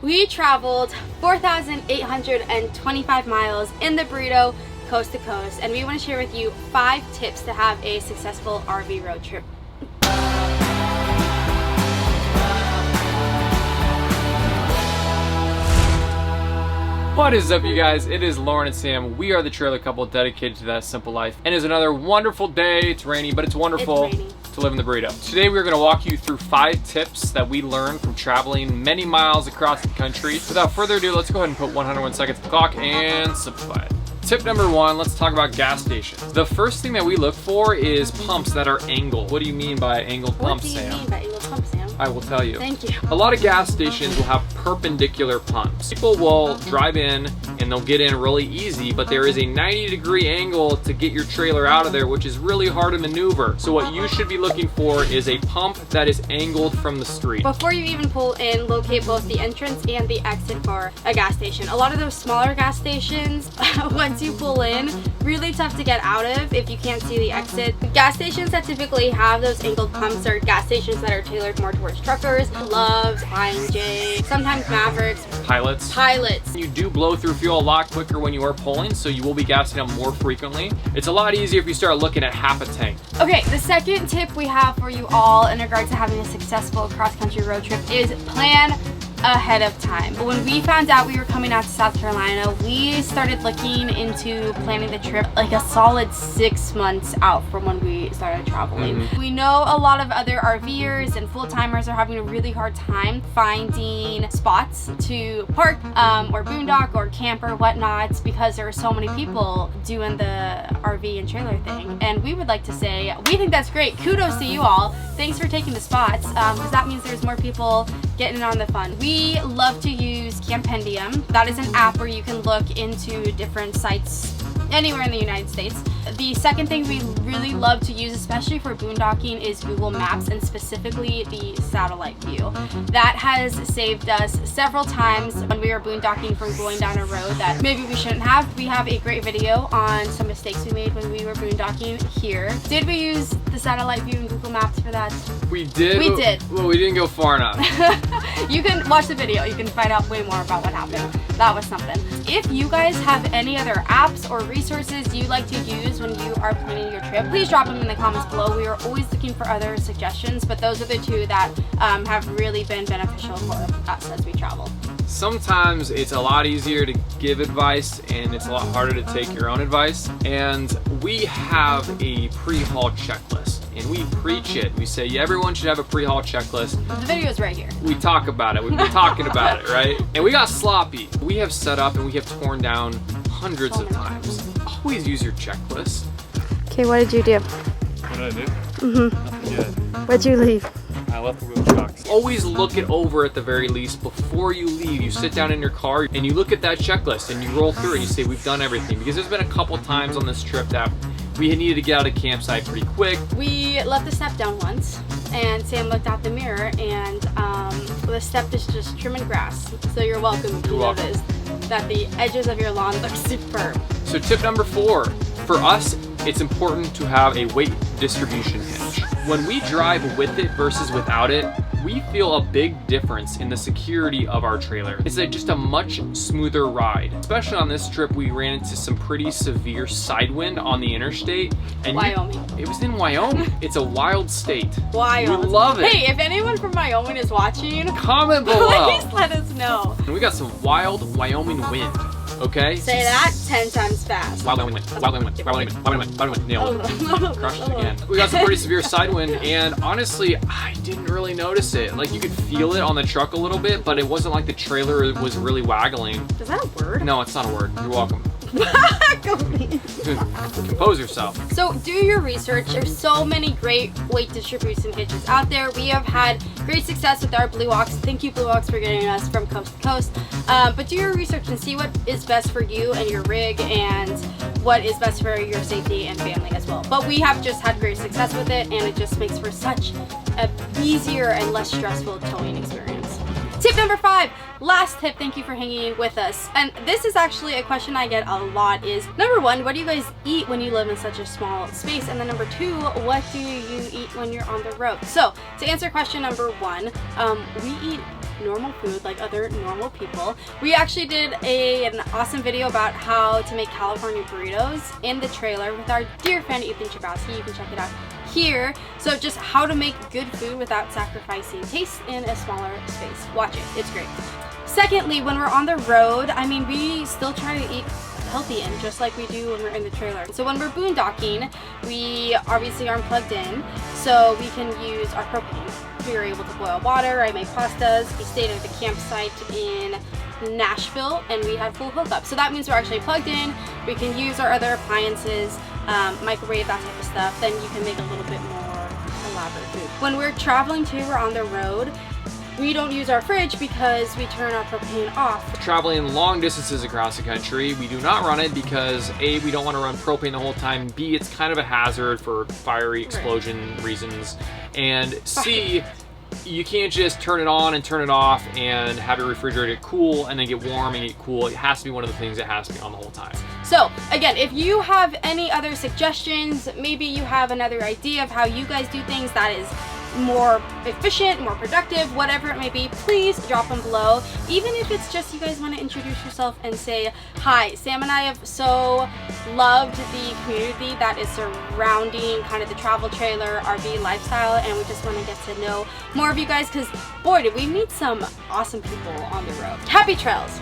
We traveled 4,825 miles in the burrito, coast to coast, and we want to share with you 5 tips to have a successful RV road trip. What is up, you guys? It is Lauren and Sam. We are the trailer couple dedicated to that simple life. And it's another wonderful day. It's rainy, but it's wonderful to live in the burrito. Today we're going to walk you through 5 tips that we learned from traveling many miles across the country. Without further ado, let's go ahead and put 101 seconds on the clock and simplify it. Tip number 1, let's talk about gas stations. The first thing that we look for is pumps that are angled. What do you mean by angled pumps, Sam? What do you mean by angled pumps, Sam? I will tell you. Thank you. A lot of gas stations will have perpendicular pumps. People will drive in and they'll get in really easy, but there is a 90-degree angle to get your trailer out of there, which is really hard to maneuver. So what you should be looking for is a pump that is angled from the street. Before you even pull in, locate both the entrance and the exit for a gas station. A lot of those smaller gas stations, once you pull in, really tough to get out of if you can't see the exit. Gas stations that typically have those angled pumps are gas stations that are tailored more towards truckers, Loves, I&J, sometimes Mavericks, Pilots. You do blow through fuel a lot quicker when you are pulling, so you will be gassing up more frequently. It's a lot easier if you start looking at half a tank. Okay, the second tip we have for you all in regards to having a successful cross-country road trip is plan ahead of time. When we found out we were coming out to South Carolina, we started looking into planning the trip like a solid 6 months out from when we started traveling. We know a lot of other RVers and full-timers are having a really hard time finding spots to park or boondock or camp or whatnot because there are so many people doing the RV and trailer thing. And we would like to say, we think that's great. Kudos to you all. Thanks for taking the spots because that means there's more people getting in on the fun. We love to use Campendium. That is an app where you can look into different sites anywhere in the United States. The second thing we really love to use, especially for boondocking, is Google Maps, and specifically the satellite view. That has saved us several times when we were boondocking from going down a road that maybe we shouldn't have. We have a great video on some mistakes we made when we were boondocking here. Did we use the satellite view and Google Maps for that? We did. We did. Well, we didn't go far enough. You can watch the video. You can find out way more about what happened. That was something. If you guys have any other apps or resources you like to use when you are planning your trip, please drop them in the comments below. We are always looking for other suggestions, but those are the 2 that have really been beneficial for us as we travel. Sometimes it's a lot easier to give advice and it's a lot harder to take your own advice. And we have a pre-haul checklist. And we preach it. We say everyone should have a pre-haul checklist. The video is right here. We talk about it. We've been talking about it, right? And we got sloppy. We have set up and we have torn down hundreds of times. Always use your checklist. Okay, what did you do? What did I do? Nothing good. What'd you leave? I left the wheel shocks. Always look it over at the very least before you leave. You sit down in your car and you look at that checklist and you roll through it. You say, we've done everything. Because there's been a couple times on this trip that we needed to get out of campsite pretty quick. We left the step down once, and Sam looked out the mirror, and the step is just trimming grass. So you're welcome to notice that the edges of your lawn look superb. So tip number 4, for us, it's important to have a weight distribution hitch. When we drive with it versus without it, we feel a big difference in the security of our trailer. It's just a much smoother ride. Especially on this trip, we ran into some pretty severe side wind on the interstate. And Wyoming. It was in Wyoming. It's a wild state. Wild. We love it. Hey, if anyone from Wyoming is watching, comment below. Please let us know. And we got some wild Wyoming wind. Okay? Say that 10 times fast. Wild wind, wild wind, wild wind, wild wind, wild wind, nailed it. Crushed it again. We got some pretty severe side wind, and honestly, I didn't really notice it. Like, you could feel it on the truck a little bit, but it wasn't like the trailer was really waggling. Is that a word? No, it's not a word. You're welcome. Compose yourself. So do your research. There's so many great weight distribution hitches out there. We have had great success with our Blue Ox. Thank you, Blue Ox, for getting us from coast to coast. But do your research and see what is best for you and your rig and what is best for your safety and family as well. But we have just had great success with it, and it just makes for such a easier and less stressful towing experience. Tip number 5, last tip, thank you for hanging with us. And this is actually a question I get a lot is, number 1, what do you guys eat when you live in such a small space? And then number 2, what do you eat when you're on the road? So to answer question number 1, we eat normal food like other normal people. We actually did an awesome video about how to make California burritos in the trailer with our dear friend Ethan Chabowski. You can check it out here. So just how to make good food without sacrificing taste in a smaller space. Watch it, it's great. Secondly, when we're on the road, I mean, we still try to eat healthy and just like we do when we're in the trailer. So when we're boondocking, we obviously aren't plugged in, so we can use our propane. We were able to boil water, I made pastas. We stayed at the campsite in Nashville and we had full hookup. So that means we're actually plugged in. We can use our other appliances, microwave, that type of stuff. Then you can make a little bit more elaborate food. When we're traveling too, we're on the road, we don't use our fridge because we turn our propane off. Traveling long distances across the country, we do not run it because A, we don't want to run propane the whole time, B, it's kind of a hazard for fiery explosion reasons, and C, you can't just turn it on and turn it off and have your refrigerator get cool and then get warm and get cool. It has to be one of the things that has to be on the whole time. So again, if you have any other suggestions, maybe you have another idea of how you guys do things that is more efficient, more productive, whatever it may be, please drop them below. Even if it's just you guys want to introduce yourself and say, hi, Sam and I have so loved the community that is surrounding kind of the travel trailer RV lifestyle, and we just want to get to know more of you guys because boy, did we meet some awesome people on the road. Happy trails!